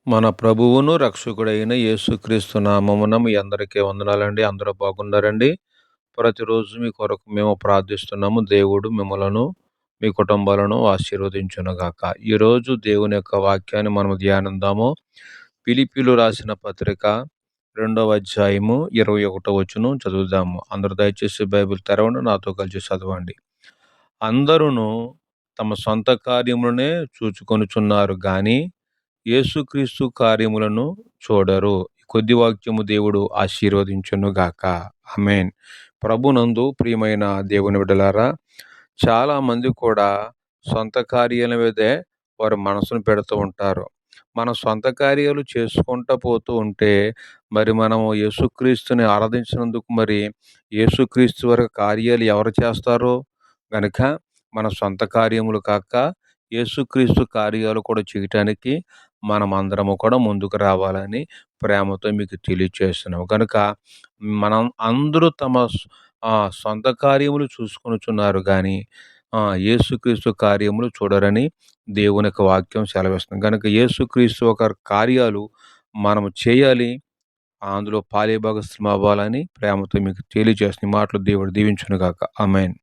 మన ప్రభువును, రక్షకుడైన యేసుక్రీస్తు నామమున మీ అందరికీ వందనాలండి. అందరూ బాగున్నారండి? ప్రతిరోజు మీ కొరకు మేము ప్రార్థిస్తున్నాము. దేవుడు మిమ్మలను, మీ కుటుంబాలను ఆశీర్వదించునుగాక. ఈరోజు దేవుని యొక్క వాక్యాన్ని మనం ధ్యానిద్దాము. ఫిలిప్పీలు రాసిన పత్రిక 2వ అధ్యాయము 21వ వచనం చదువుదాము. అందరూ దయచేసి బైబిల్ తెరవండి, నాతో కలిసి చదవండి. అందరూను తమ సొంత కార్యములనే చూచుకొనుచున్నారు గాని యేసుక్రీస్తు కార్యములను చూడరు. ఈ కొద్ది వాక్యము దేవుడు ఆశీర్వదించునుగాక. ఆమేన్. ప్రభునందు ప్రియమైన దేవుని బిడ్డలారా, చాలా మంది కూడా సొంత కార్యాల మీదే వారి మనసును పెడుతూ ఉంటారు. మన సొంత కార్యాలు చేసుకుంటూ పోతూ ఉంటే మరి మనము యేసుక్రీస్తుని ఆరాధించినందుకు మరి యేసుక్రీస్తు వారి కార్యాలు ఎవరు చేస్తారో గనుక మన సొంత కార్యములు కాక యేసుక్రీస్తు కార్యాలు కూడా చేయటానికి మనమందరము కూడా ముందుకు రావాలని ప్రేమతో మీకు తెలియచేస్తున్నాం. కనుక మనం అందరూ తమ సొంత కార్యములు చూసుకొనుచున్నారు గాని యేసుక్రీస్తు కార్యములు చూడరని దేవుని యొక్క వాక్యం సెలవిస్తుంది. కనుక యేసుక్రీస్తు ఒక కార్యాలు మనము చేయాలి. అందులో పాలిభాగస్థులం అవ్వాలని ప్రేమతో మీకు తెలియజేస్తున్న ఈ మాటలు దేవుడు దీవించునుగాక. ఆమేన్.